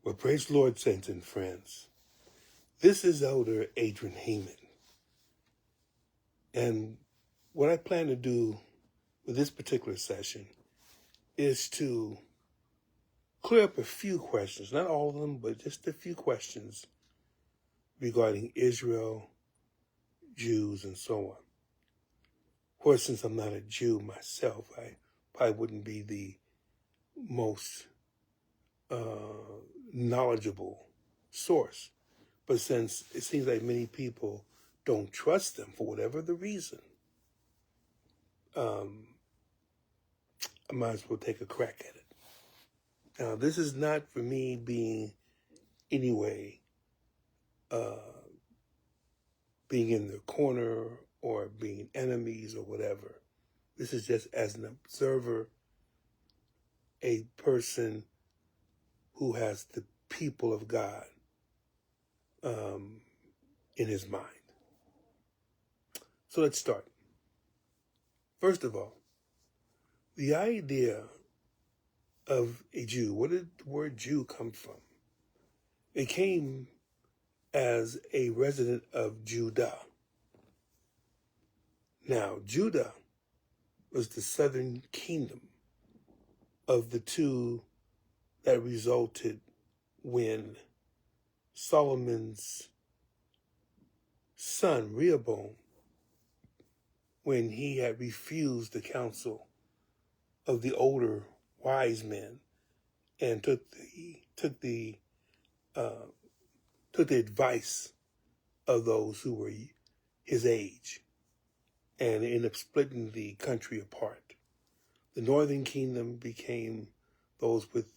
Well, praise the Lord, saints and friends. This is Elder Adrian Heyman. And what I plan to do with this particular session is to clear up a few questions, not all of them, but just a few questions regarding Israel, Jews, and so on. Of course, since I'm not a Jew myself, I probably wouldn't be the most knowledgeable source. But since it seems like many people don't trust them for whatever the reason, I might as well take a crack at it. Now, this is not for me being anyway being in their corner or being enemies or whatever. This is just as an observer, a person who has the people of God in his mind. So let's start. First of all, the idea of a Jew, where did the word Jew come from? It came as a resident of Judah. Now, Judah was the southern kingdom of the two that resulted when Solomon's son, Rehoboam, when he had refused the counsel of the older wise men and took the advice of those who were his age, and ended up splitting the country apart. The northern kingdom became those with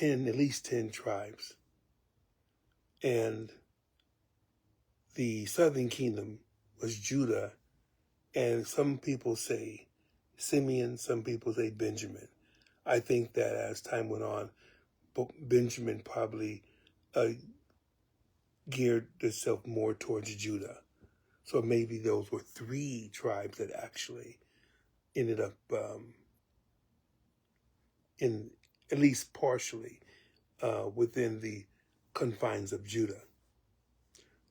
at least 10 tribes, and the southern kingdom was Judah, and some people say Simeon, some people say Benjamin. I think that as time went on, Benjamin probably geared itself more towards Judah. So maybe those were 3 tribes that actually ended up in at least partially within the confines of Judah.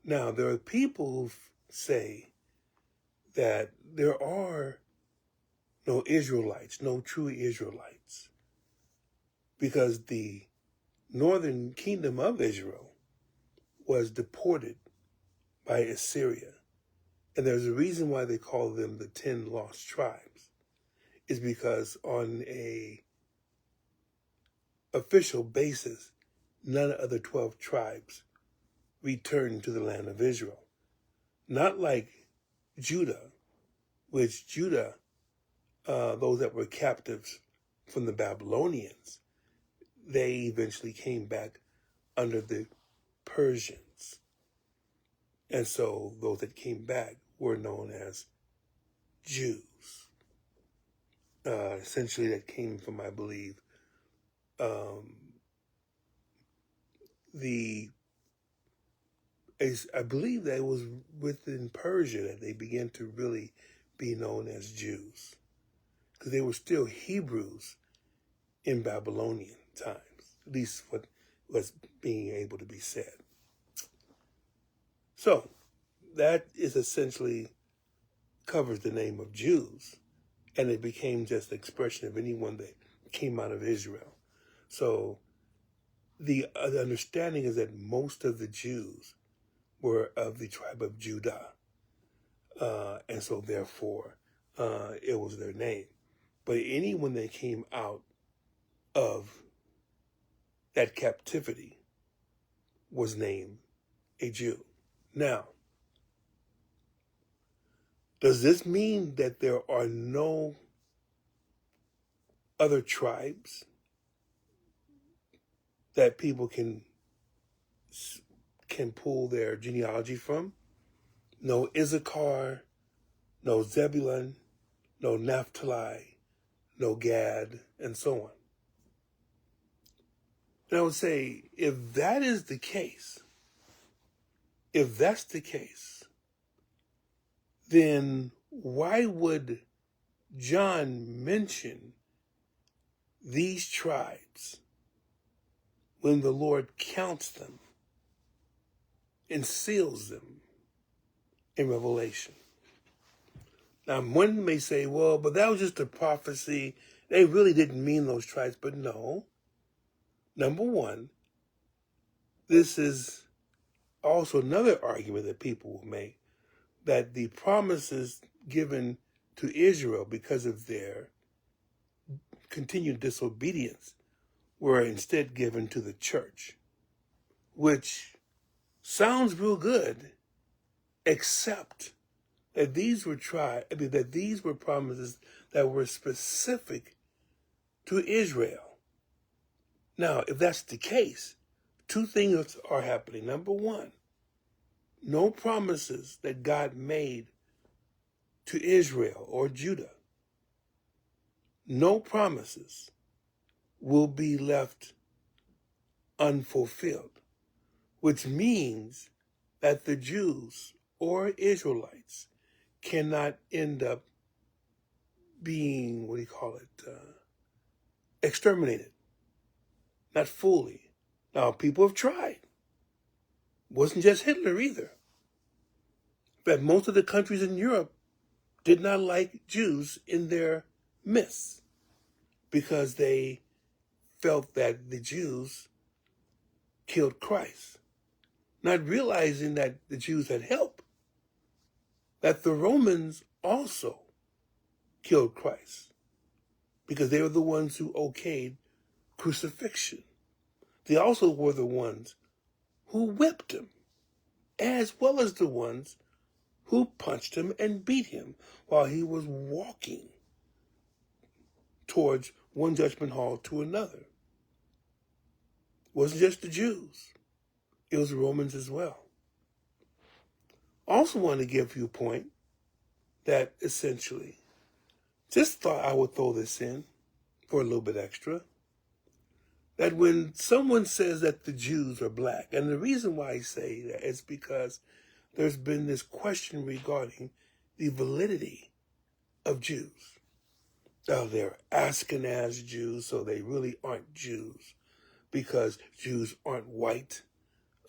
Now, there are people who say that there are no Israelites, no true Israelites, because the northern kingdom of Israel was deported by Assyria. And there's a reason why they call them the 10 lost tribes, is because on a official basis, none of the 12 tribes returned to the land of Israel. Not like Judah, which Judah, those that were captives from the Babylonians, they eventually came back under the Persians. And so those that came back were known as Jews. Essentially that came from, I believe, I believe that it was within Persia that they began to really be known as Jews, because they were still Hebrews in Babylonian times, at least what was being able to be said. So that is essentially covers the name of Jews, and it became just the expression of anyone that came out of Israel. So the understanding is that most of the Jews were of the tribe of Judah, and so therefore it was their name. But anyone that came out of that captivity was named a Jew. Now, does this mean that there are no other tribes that people can pull their genealogy from? No Issachar, no Zebulun, no Naphtali, no Gad, and so on. And I would say, if that is the case, if that's the case, then why would John mention these tribes when the Lord counts them and seals them in Revelation. Now, one may say, well, but that was just a prophecy. They really didn't mean those tribes. But no. Number one, this is also another argument that people will make, that the promises given to Israel because of their continued disobedience were instead given to the church, which sounds real good, except that these were promises that were specific to Israel. Now, if that's the case, two things are happening. Number one, no promises that God made to Israel or Judah, no promises will be left unfulfilled, which means that the Jews or Israelites cannot end up being, exterminated. Not fully. Now, people have tried. It wasn't just Hitler either. In fact, most of the countries in Europe did not like Jews in their midst because they felt that the Jews killed Christ, not realizing that the Jews had help, that the Romans also killed Christ because they were the ones who okayed crucifixion. They also were the ones who whipped him, as well as the ones who punched him and beat him while he was walking towards one judgment hall to another. It wasn't just the Jews. It was the Romans as well. Also want to give you a point that essentially, just thought I would throw this in for a little bit extra, that when someone says that the Jews are black, and the reason why I say that is because there's been this question regarding the validity of Jews. Now, they're Ashkenaz Jews, so they really aren't Jews because Jews aren't white,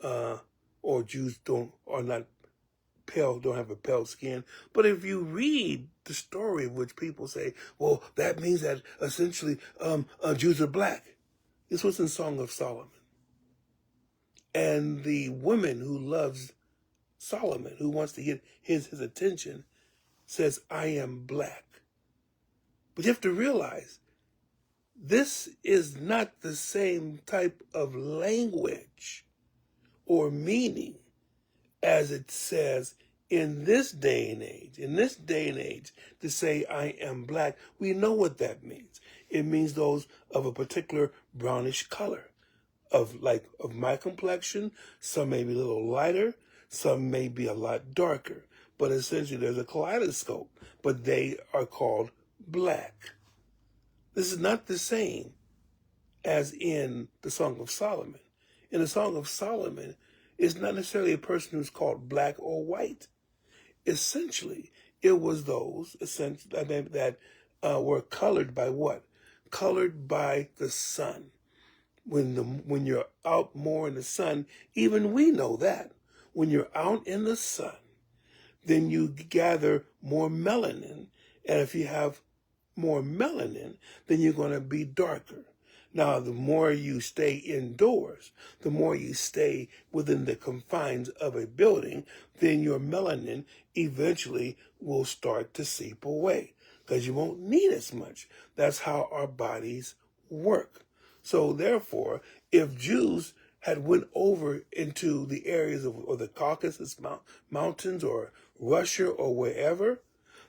or Jews don't have a pale skin. But if you read the story of which people say, well, that means that essentially Jews are black. This was in Song of Solomon. And the woman who loves Solomon, who wants to get his attention, says, I am black. But you have to realize, this is not the same type of language or meaning as it says in this day and age. In this day and age, to say I am black, we know what that means. It means those of a particular brownish color, of my complexion. Some may be a little lighter, some may be a lot darker. But essentially there's a kaleidoscope, but they are called black. This is not the same as in the Song of Solomon. In the Song of Solomon, it's not necessarily a person who's called black or white. Essentially, it was those that were colored by what? Colored by the sun. When you're out more in the sun, even we know that. When you're out in the sun, then you gather more melanin. And if you have more melanin, then you're going to be darker. Now, the more you stay indoors, the more you stay within the confines of a building, then your melanin eventually will start to seep away because you won't need as much. That's how our bodies work. So therefore, if Jews had went over into the areas of the Caucasus Mountains or Russia or wherever,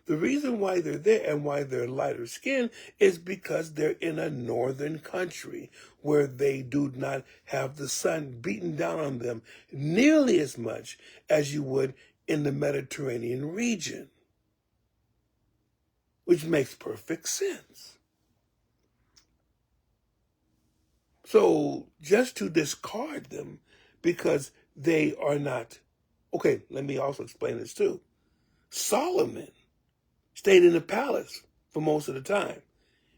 the reason why they're there and why they're lighter skinned is because they're in a northern country where they do not have the sun beating down on them nearly as much as you would in the Mediterranean region, which makes perfect sense. So just to discard them because they are not, okay, let me also explain this too. Solomon stayed in the palace for most of the time.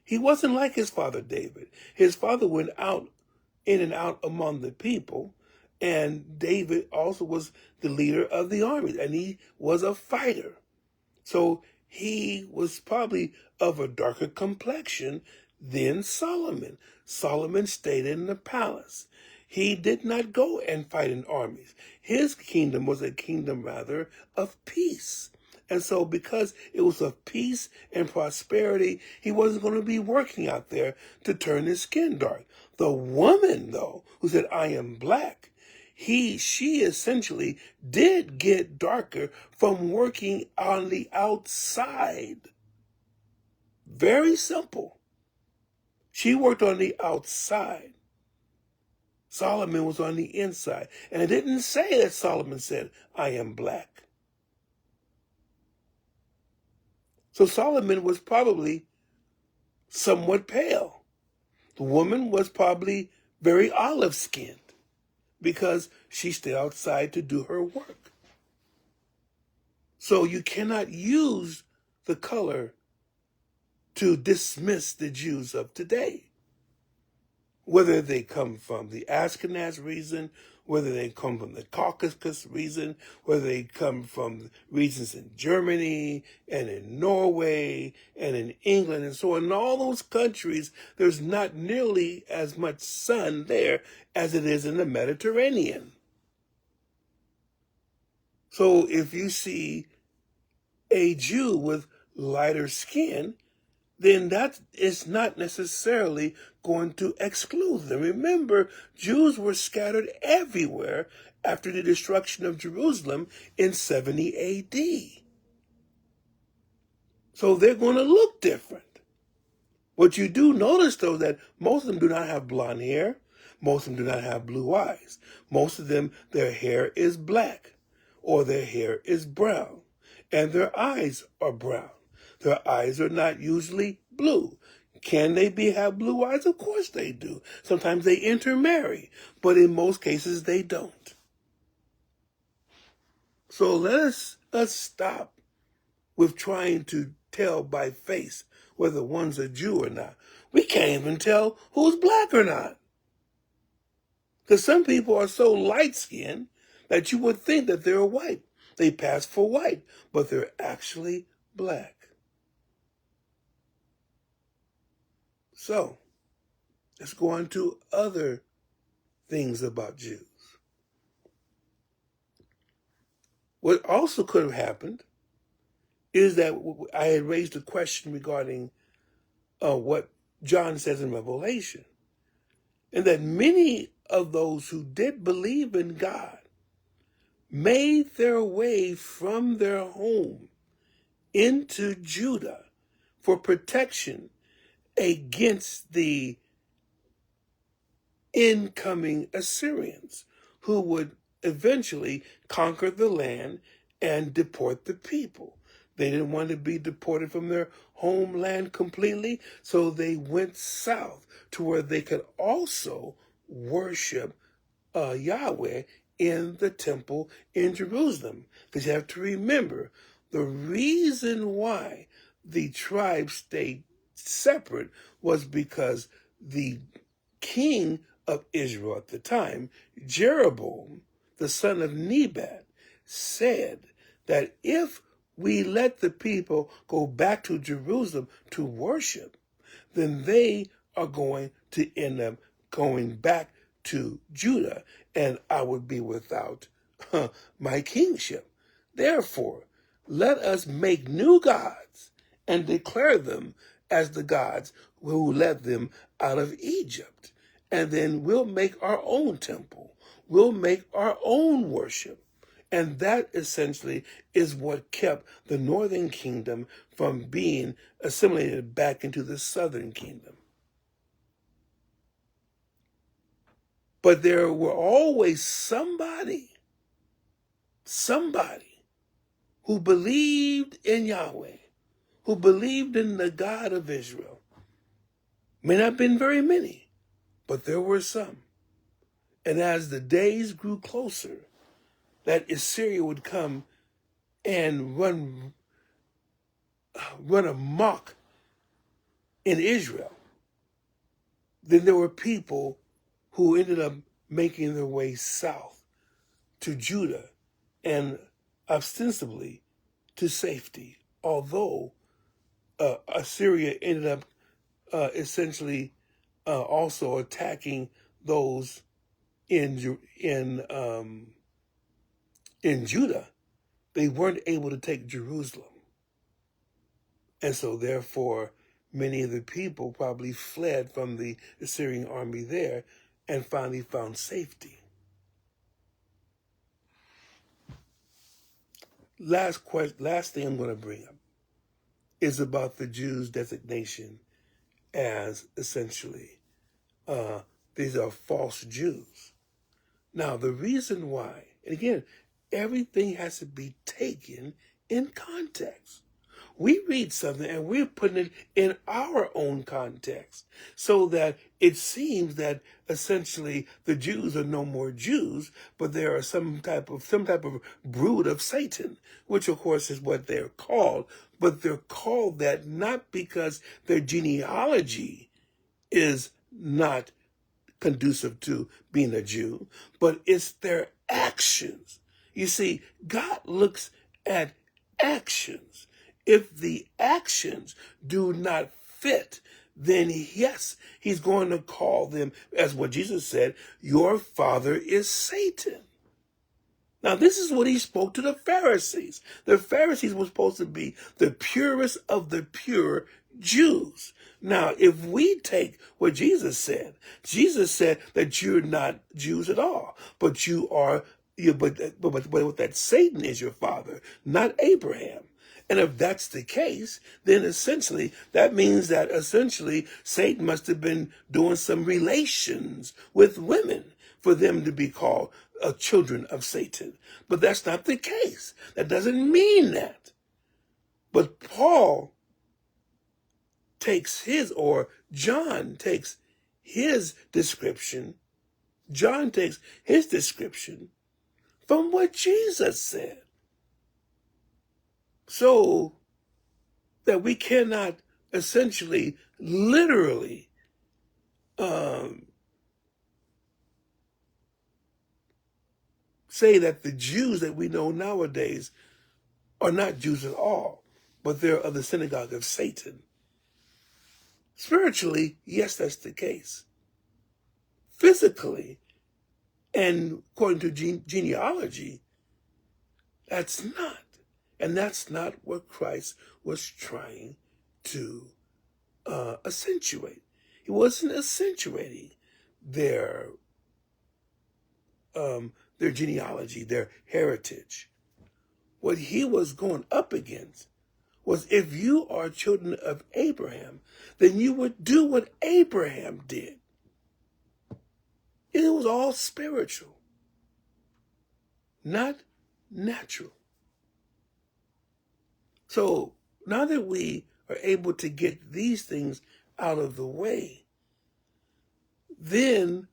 He wasn't like his father David. His father went out in and out among the people. And David also was the leader of the army, and he was a fighter. So he was probably of a darker complexion than Solomon. Solomon stayed in the palace. He did not go and fight in armies. His kingdom was a kingdom, rather, of peace. And so because it was of peace and prosperity, he wasn't going to be working out there to turn his skin dark. The woman, though, who said, I am black, she essentially did get darker from working on the outside. Very simple. She worked on the outside. Solomon was on the inside. And it didn't say that Solomon said, I am black. So Solomon was probably somewhat pale. The woman was probably very olive-skinned because she stayed outside to do her work. So you cannot use the color to dismiss the Jews of today. Whether they come from the Ashkenaz region, whether they come from the Caucasus region, whether they come from regions in Germany and in Norway and in England and so on. In all those countries, there's not nearly as much sun there as it is in the Mediterranean. So if you see a Jew with lighter skin, then that is not necessarily going to exclude them. Remember, Jews were scattered everywhere after the destruction of Jerusalem in 70 AD. So they're going to look different. What you do notice, though, that most of them do not have blonde hair. Most of them do not have blue eyes. Most of them, their hair is black or their hair is brown and their eyes are brown. Their eyes are not usually blue. Can they have blue eyes? Of course they do. Sometimes they intermarry, but in most cases they don't. So let us stop with trying to tell by face whether one's a Jew or not. We can't even tell who's black or not. Because some people are so light-skinned that you would think that they're white. They pass for white, but they're actually black. So, let's go on to other things about Jews. What also could have happened is that I had raised a question regarding what John says in Revelation, and that many of those who did believe in God made their way from their home into Judah for protection against the incoming Assyrians, who would eventually conquer the land and deport the people. They didn't want to be deported from their homeland completely, so they went south to where they could also worship Yahweh in the temple in Jerusalem. Because you have to remember, the reason why the tribes stayed separate was because the king of Israel at the time, Jeroboam, the son of Nebat, said that if we let the people go back to Jerusalem to worship, then they are going to end up going back to Judah, and I would be without my kingship. Therefore, let us make new gods and declare them as the gods who led them out of Egypt. And then we'll make our own temple. We'll make our own worship. And that essentially is what kept the northern kingdom from being assimilated back into the southern kingdom. But there were always somebody who believed in Yahweh, who believed in the God of Israel. May not have been very many, but there were some. And as the days grew closer, that Assyria would come and run amok in Israel, then there were people who ended up making their way south to Judah and ostensibly to safety, although Assyria ended up essentially also attacking those in Judah. They weren't able to take Jerusalem, and so therefore many of the people probably fled from the Assyrian army there and finally found safety. Last thing I'm going to bring up is about the Jews' designation as essentially these are false Jews. Now, the reason why, and again, everything has to be taken in context. We read something and we're putting it in our own context so that it seems that essentially the Jews are no more Jews, but they are some type of brood of Satan, which of course is what they're called. But they're called that not because their genealogy is not conducive to being a Jew, but it's their actions. You see, God looks at actions. If the actions do not fit, then yes, he's going to call them, as what Jesus said, your father is Satan. Now, this is what he spoke to the Pharisees. The Pharisees were supposed to be the purest of the pure Jews. Now, if we take what Jesus said that you're not Jews at all, but you are, but that Satan is your father, not Abraham. And if that's the case, then essentially that means that essentially Satan must have been doing some relations with women for them to be called children of Satan. But that's not the case. That doesn't mean that. But Paul takes John takes his description from what Jesus said. So that we cannot essentially, literally, say that the Jews that we know nowadays are not Jews at all, but they're of the synagogue of Satan. Spiritually, yes, that's the case. Physically, and according to genealogy, that's not. And that's not what Christ was trying to accentuate. He wasn't accentuating their genealogy, their heritage. What he was going up against was, if you are children of Abraham, then you would do what Abraham did. It was all spiritual, not natural. So now that we are able to get these things out of the way, then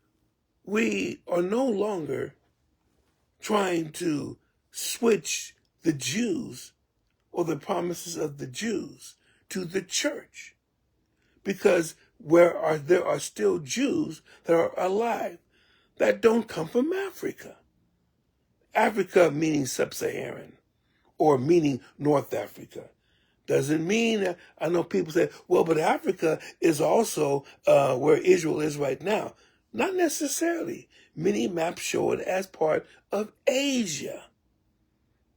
we are no longer trying to switch the Jews or the promises of the Jews to the church, because there are still Jews that are alive that don't come from Africa. Africa meaning sub-Saharan or meaning North Africa. Doesn't mean, I know people say, well, but Africa is also where Israel is right now. Not necessarily. Many maps show it as part of Asia.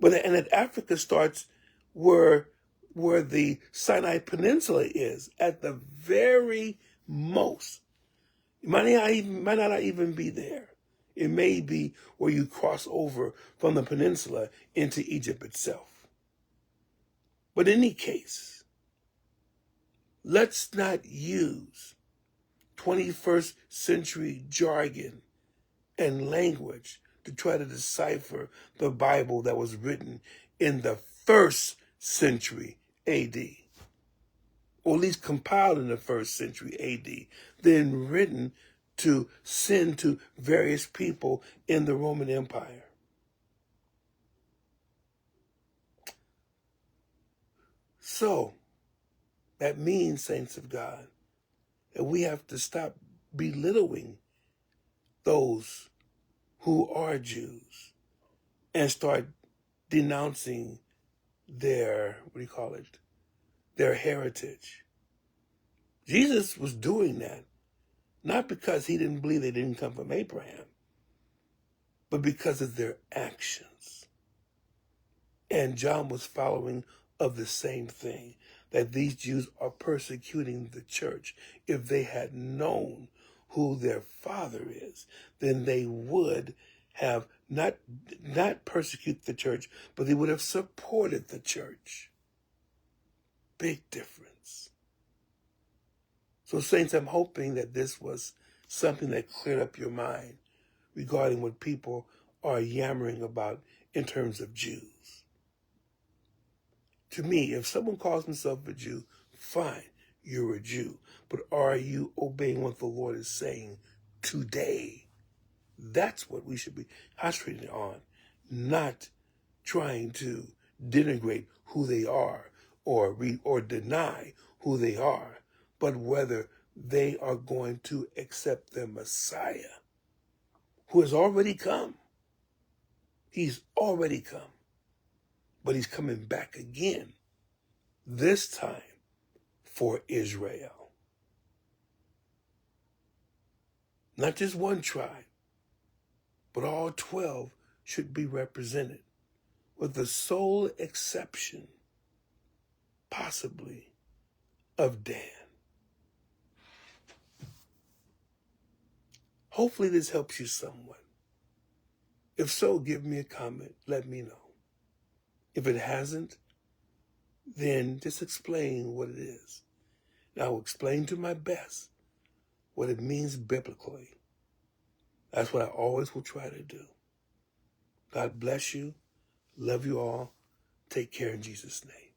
And that Africa starts where the Sinai Peninsula is, at the very most. It might not even be there. It may be where you cross over from the peninsula into Egypt itself. But in any case, let's not use 21st century jargon and language to try to decipher the Bible that was written in the 1st century AD, or at least compiled in the 1st century AD, then written to send to various people in the Roman Empire. So, that means, saints of God, that we have to stop belittling those who are Jews and start denouncing their, their heritage. Jesus was doing that, not because he didn't believe they didn't come from Abraham, but because of their actions. And John was following of the same thing, that these Jews are persecuting the church. If they had known who their father is, then they would have not persecute the church, but they would have supported the church. Big difference. So saints, I'm hoping that this was something that cleared up your mind regarding what people are yammering about in terms of Jews. To me, if someone calls himself a Jew, fine, you're a Jew. But are you obeying what the Lord is saying today? That's what we should be concentrating on, not trying to denigrate who they are or deny who they are, but whether they are going to accept their Messiah, who has already come. He's already come. But he's coming back again, this time for Israel. Not just one tribe, but all 12 should be represented, with the sole exception, possibly, of Dan. Hopefully this helps you somewhat. If so, give me a comment. Let me know. If it hasn't, then just explain what it is. And I will explain to my best what it means biblically. That's what I always will try to do. God bless you. Love you all. Take care in Jesus' name.